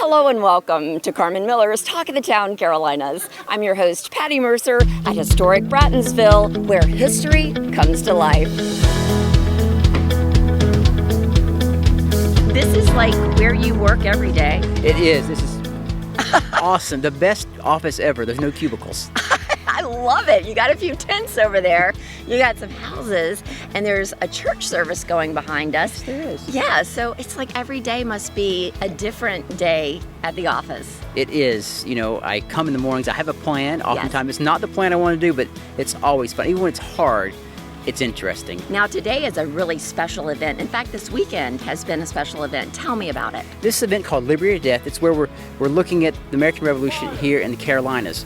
Hello and welcome to Carmen Miller's Talk of the Town Carolinas. I'm your host, Patti Mercer, at Historic Brattonsville, where history comes to life. This is like where you work every day. It is. This is awesome. The best office ever. There's no cubicles. I love it. You got a few tents over there. You got some houses, and there's a church service going behind us. Yes, there is. Yeah, so it's like every day must be a different day at the office. It is. You know, I come in the mornings. I have a plan. Oftentimes, It's not the plan I want to do, but it's always fun. Even when it's hard, it's interesting. Now, today is a really special event. In fact, this weekend has been a special event. Tell me about it. This event called Liberty or Death, it's where we're looking at the American Revolution here in the Carolinas.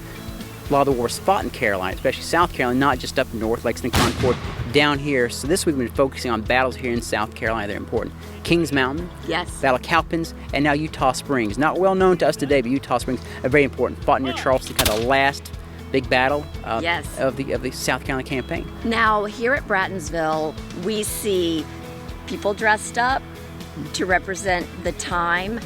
A lot of the wars fought in Carolina, especially South Carolina, not just up north, Lexington, Concord, down here. So this week we've been focusing on battles here in South Carolina that are important. Kings Mountain, yes, Battle of Cowpens, and now Eutaw Springs. Not well known to us today, but Eutaw Springs are very important. Fought near Charleston, kind of the last big battle of the South Carolina campaign. Now here at Brattonsville, we see people dressed up to represent the time,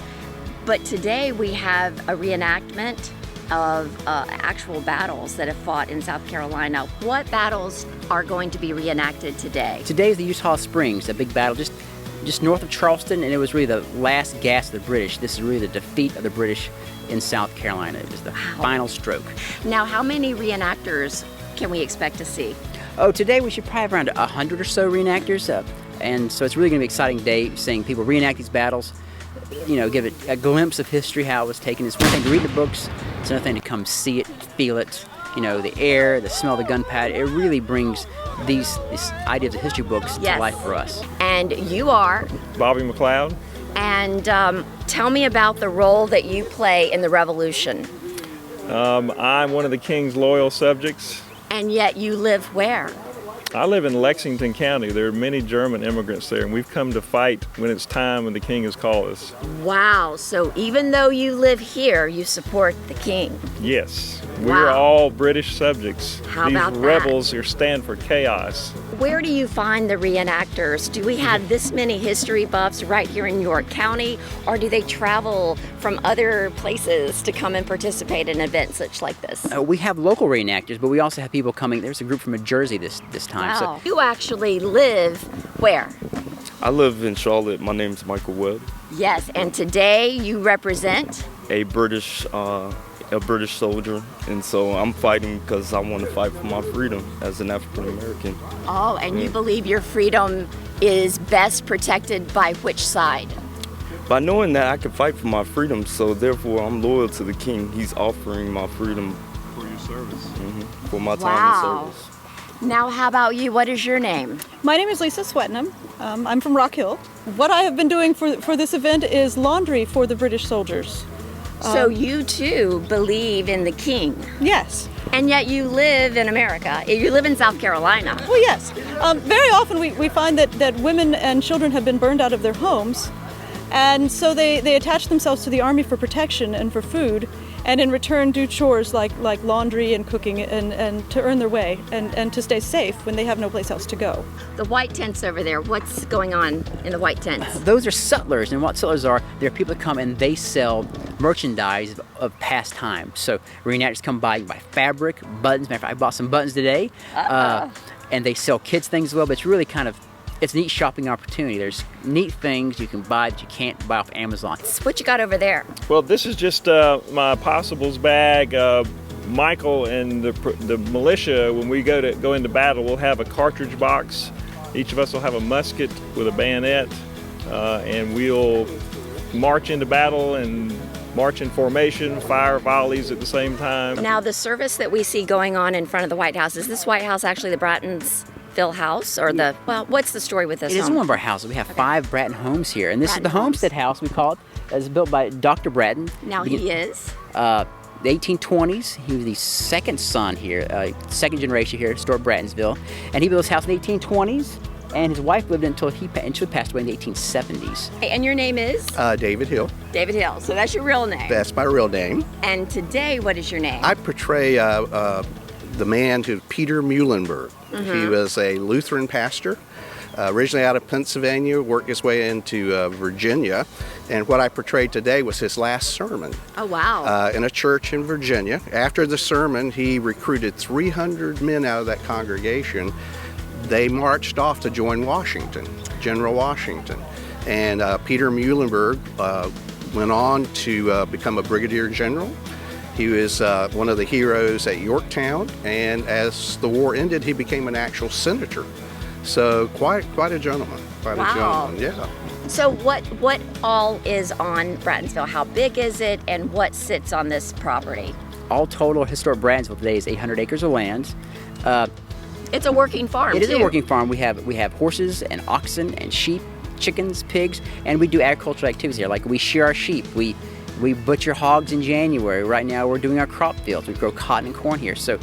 but today we have a reenactment of actual battles that have fought in South Carolina. What battles are going to be reenacted today? Today is the Eutaw Springs, a big battle just north of Charleston, and it was really the last gasp of the British. This is really the defeat of the British in South Carolina. It was the final stroke. Now, how many reenactors can we expect to see? Oh, today we should probably have around 100 or so reenactors, and so it's really going to be an exciting day seeing people reenact these battles. You know, give it a glimpse of history, how it was taken. It's one thing to read the books, it's another thing to come see it, feel it. You know, the air, the smell of the gunpowder, it really brings these ideas of history books to life for us. And you are? Bobby McLeod. And tell me about the role that you play in the Revolution. I'm one of the King's loyal subjects. And yet you live where? I live in Lexington County. There are many German immigrants there, and we've come to fight when it's time when the King has called us. Wow, so even though you live here, you support the King? Yes, we're all British subjects. How These about rebels here stand for chaos. Where do you find the reenactors? Do we have this many history buffs right here in York County, or do they travel from other places to come and participate in events such like this? We have local reenactors, but we also have people coming. There's a group from New Jersey this time. Wow. So you actually live where? I live in Charlotte. My name's Michael Webb. Yes, and today you represent? A British soldier, and so I'm fighting because I want to fight for my freedom as an African American. Oh, and you believe your freedom is best protected by which side? By knowing that I can fight for my freedom, so therefore I'm loyal to the King. He's offering my freedom For your service. For my time in service. Now, how about you? What is your name? My name is Lisa Swetnam. I'm from Rock Hill. What I have been doing for this event is laundry for the British soldiers. So you too believe in the King? Yes. And yet you live in America. You live in South Carolina. Well, yes. Very often we find that women and children have been burned out of their homes, and so they attach themselves to the army for protection and for food, and in return do chores like laundry and cooking and to earn their way and to stay safe when they have no place else to go. The white tents over there, what's going on in the white tents? Those are sutlers, and what sutlers are, they're people that come and they sell merchandise of past time. So reenactors come by, you buy fabric, buttons. Matter of fact, I bought some buttons today, and they sell kids things as well, but it's really it's a neat shopping opportunity. There's neat things you can buy that you can't buy off Amazon. What you got over there? Well, this is just my possibles bag. Michael and the militia, when we go into battle, we'll have a cartridge box. Each of us will have a musket with a bayonet, and we'll march into battle and march in formation, fire volleys at the same time. Now, the service that we see going on in front of the White House, is this White House actually the Brattonsville house, or what's the story with this home? It is one of our houses. We have 5 Bratton homes here, and this is the Homestead House, we call it. It's built by Dr. Bratton. Now he is? The 1820s, he was the second son here, second generation here at Historic Brattonsville, and he built his house in the 1820s, and his wife lived until he passed away in the 1870s. Hey, and your name is? David Hill. David Hill, so that's your real name? That's my real name. And today, what is your name? I portray the man to Peter Muhlenberg. He was a Lutheran pastor Originally out of Pennsylvania, worked his way into Virginia, and what I portrayed today was his last sermon. Oh, wow. In a church in Virginia. After the sermon, he recruited 300 men out of that congregation. They marched off to join Washington, General Washington. And Peter Muhlenberg went on to become a brigadier general. He was one of the heroes at Yorktown, and as the war ended, he became an actual senator. So quite a gentleman, quite a gentleman, yeah. So what all is on Brattonsville? How big is it, and what sits on this property? All total, Historic Brattonsville today is 800 acres of land. It's a working farm, It is a working farm. We have horses and oxen and sheep, chickens, pigs, and we do agricultural activities here. Like we shear our sheep, we butcher hogs in January. Right now we're doing our crop fields. We grow cotton and corn here. So,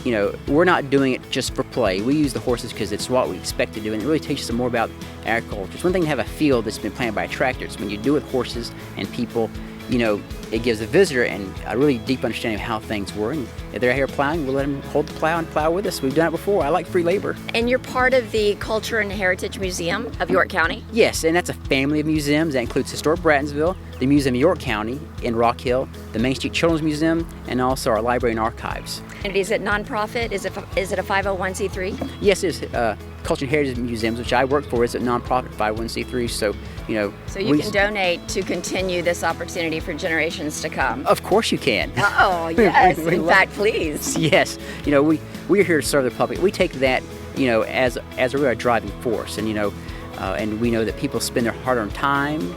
you know, we're not doing it just for play. We use the horses because it's what we expect to do, and it really teaches us more about agriculture. It's one thing to have a field that's been planted by a tractor. It's when you do it with horses and people, you know, it gives the visitor a really deep understanding of how things were. And if they're out here plowing, we'll let them hold the plow and plow with us. We've done it before. I like free labor. And you're part of the Culture and Heritage Museum of York County? Yes, and that's a family of museums. That includes Historic Brattonsville, the Museum of York County in Rock Hill, the Main Street Children's Museum, and also our library and archives. And is it nonprofit? Is it a 501c3? Yes, it's Culture and Heritage Museums, which I work for, is a nonprofit 501c3. So, you know, so you can donate to continue this opportunity for generations to come. Of course you can. Oh, yes. In fact, please. Yes. You know, we are here to serve the public. We take that, you know, as a real driving force, and you know, and we know that people spend their hard-earned time,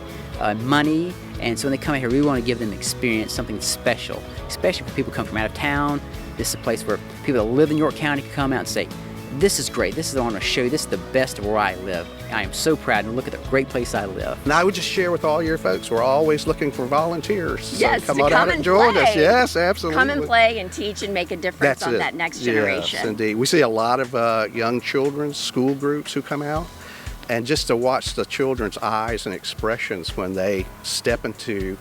money, and so when they come out here, we want to give them experience, something special, especially for people who come from out of town. This is a place where people that live in York County can come out and say, this is great, this is what I want to show you, this is the best of where I live. I am so proud, and look at the great place I live. And I would just share with all your folks, we're always looking for volunteers. Yes, so come on out and join us. Yes, absolutely. Come and play and teach and make a difference on that next generation. Yes, indeed. We see a lot of young children, school groups who come out, and just to watch the children's eyes and expressions when they step into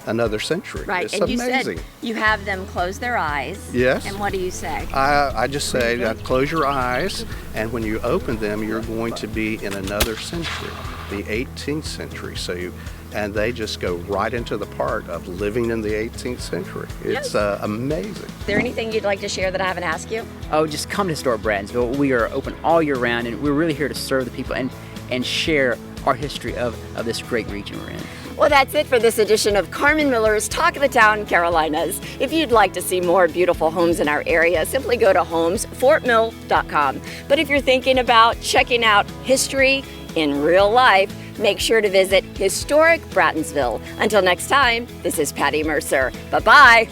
another century. Right, it's and amazing. You said you have them close their eyes. Yes. And what do you say? I just say close your eyes, and when you open them, you're going to be in another century, the 18th century. And they just go right into the part of living in the 18th century. It's amazing. Is there anything you'd like to share that I haven't asked you? Oh, just come to Historic Brattonsville. We are open all year round, and we're really here to serve the people and share our history of this great region we're in. Well, that's it for this edition of Carmen Miller's Talk of the Town Carolinas. If you'd like to see more beautiful homes in our area, simply go to homesfortmill.com. But if you're thinking about checking out history in real life, make sure to visit Historic Brattonsville. Until next time, this is Patti Mercer. Bye-bye.